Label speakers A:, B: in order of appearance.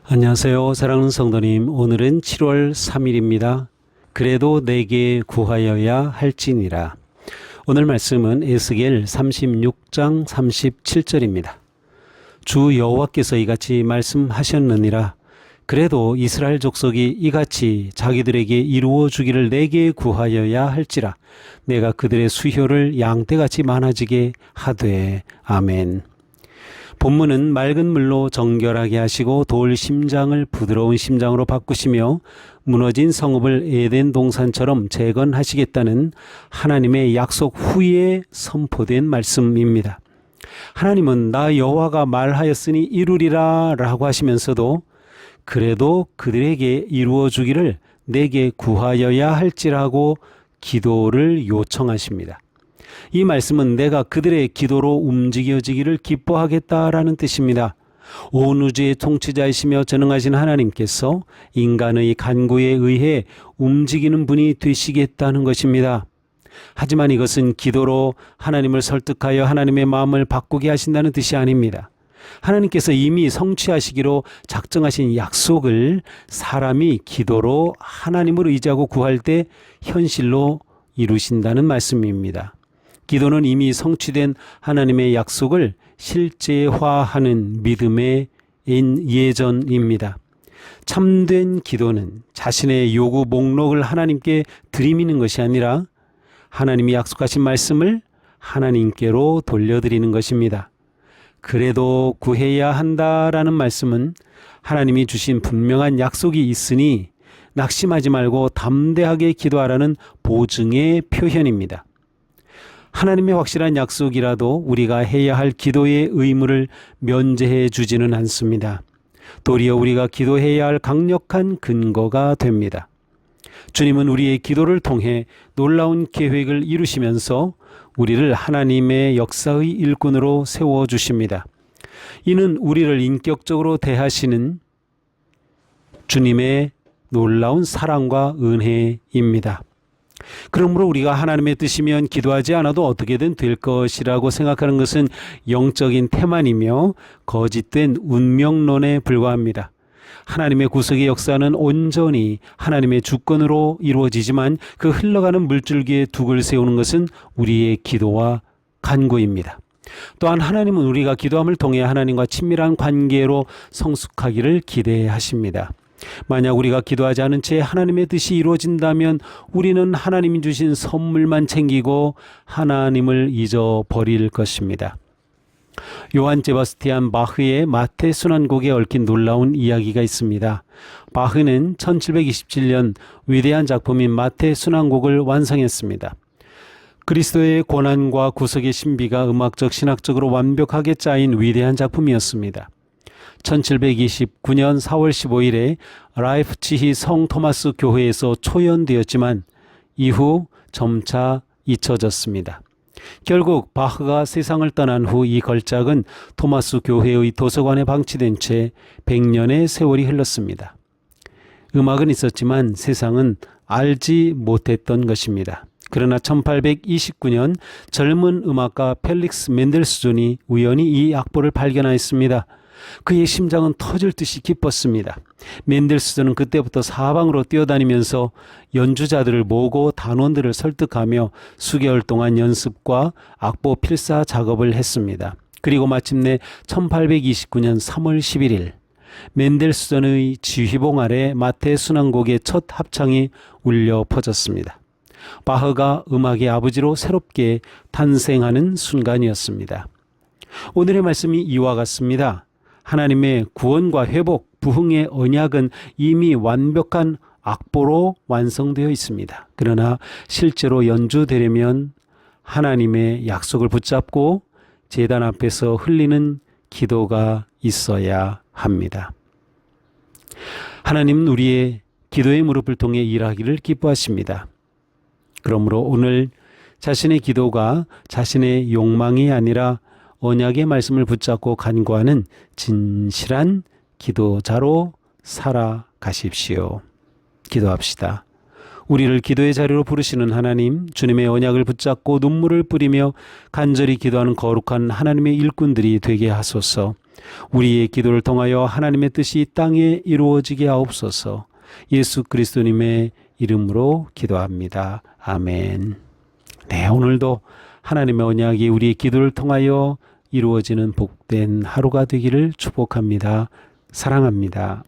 A: 안녕하세요. 사랑하는 성도님, 오늘은 7월 3일입니다. 그래도 내게 구하여야 할지니라. 오늘 말씀은 에스겔 36장 37절입니다. 주 여호와께서 이같이 말씀하셨느니라. 그래도 이스라엘 족속이 이같이 자기들에게 이루어 주기를 내게 구하여야 할지라. 내가 그들의 수효를 양떼같이 많아지게 하되. 아멘. 본문은 맑은 물로 정결하게 하시고 돌 심장을 부드러운 심장으로 바꾸시며 무너진 성읍을 에덴 동산처럼 재건하시겠다는 하나님의 약속 후에 선포된 말씀입니다. 하나님은 나 여호와가 말하였으니 이루리라 라고 하시면서도 그래도 그들에게 이루어 주기를 내게 구하여야 할지라고 기도를 요청하십니다. 이 말씀은 내가 그들의 기도로 움직여지기를 기뻐하겠다라는 뜻입니다. 온 우주의 통치자이시며 전능하신 하나님께서 인간의 간구에 의해 움직이는 분이 되시겠다는 것입니다. 하지만 이것은 기도로 하나님을 설득하여 하나님의 마음을 바꾸게 하신다는 뜻이 아닙니다. 하나님께서 이미 성취하시기로 작정하신 약속을 사람이 기도로 하나님을 의지하고 구할 때 현실로 이루신다는 말씀입니다. 기도는 이미 성취된 하나님의 약속을 실제화하는 믿음의 예전입니다. 참된 기도는 자신의 요구 목록을 하나님께 들이미는 것이 아니라 하나님이 약속하신 말씀을 하나님께로 돌려드리는 것입니다. 그래도 구해야 한다라는 말씀은 하나님이 주신 분명한 약속이 있으니 낙심하지 말고 담대하게 기도하라는 보증의 표현입니다. 하나님의 확실한 약속이라도 우리가 해야 할 기도의 의무를 면제해 주지는 않습니다. 도리어 우리가 기도해야 할 강력한 근거가 됩니다. 주님은 우리의 기도를 통해 놀라운 계획을 이루시면서 우리를 하나님의 역사의 일꾼으로 세워주십니다. 이는 우리를 인격적으로 대하시는 주님의 놀라운 사랑과 은혜입니다. 그러므로 우리가 하나님의 뜻이면 기도하지 않아도 어떻게든 될 것이라고 생각하는 것은 영적인 태만이며 거짓된 운명론에 불과합니다. 하나님의 구속의 역사는 온전히 하나님의 주권으로 이루어지지만 그 흘러가는 물줄기에 둑을 세우는 것은 우리의 기도와 간구입니다. 또한 하나님은 우리가 기도함을 통해 하나님과 친밀한 관계로 성숙하기를 기대하십니다. 만약 우리가 기도하지 않은 채 하나님의 뜻이 이루어진다면 우리는 하나님이 주신 선물만 챙기고 하나님을 잊어버릴 것입니다. 요한 세바스티안 바흐의 마태 순환곡에 얽힌 놀라운 이야기가 있습니다. 바흐는 1727년 위대한 작품인 마태 순환곡을 완성했습니다. 그리스도의 고난과 구속의 신비가 음악적 신학적으로 완벽하게 짜인 위대한 작품이었습니다. 1729년 4월 15일에 라이프치히 성 토마스 교회에서 초연되었지만 이후 점차 잊혀졌습니다. 결국 바흐가 세상을 떠난 후 이 걸작은 토마스 교회의 도서관에 방치된 채 100년의 세월이 흘렀습니다. 음악은 있었지만 세상은 알지 못했던 것입니다. 그러나 1829년 젊은 음악가 펠릭스 멘델스존이 우연히 이 악보를 발견하였습니다. 그의 심장은 터질 듯이 기뻤습니다. 멘델스존은 그때부터 사방으로 뛰어다니면서 연주자들을 모으고 단원들을 설득하며 수개월 동안 연습과 악보 필사 작업을 했습니다. 그리고 마침내 1829년 3월 11일 멘델스존의 지휘봉 아래 마태 순환곡의 첫 합창이 울려 퍼졌습니다. 바흐가 음악의 아버지로 새롭게 탄생하는 순간이었습니다. 오늘의 말씀이 이와 같습니다. 하나님의 구원과 회복, 부흥의 언약은 이미 완벽한 악보로 완성되어 있습니다. 그러나 실제로 연주되려면 하나님의 약속을 붙잡고 제단 앞에서 흘리는 기도가 있어야 합니다. 하나님은 우리의 기도의 무릎을 통해 일하기를 기뻐하십니다. 그러므로 오늘 자신의 기도가 자신의 욕망이 아니라 언약의 말씀을 붙잡고 간구하는 진실한 기도자로 살아가십시오. 기도합시다. 우리를 기도의 자리로 부르시는 하나님, 주님의 언약을 붙잡고 눈물을 뿌리며 간절히 기도하는 거룩한 하나님의 일꾼들이 되게 하소서. 우리의 기도를 통하여 하나님의 뜻이 이 땅에 이루어지게 하옵소서. 예수 그리스도님의 이름으로 기도합니다. 아멘. 네, 오늘도 하나님의 언약이 우리의 기도를 통하여 이루어지는 복된 하루가 되기를 축복합니다. 사랑합니다.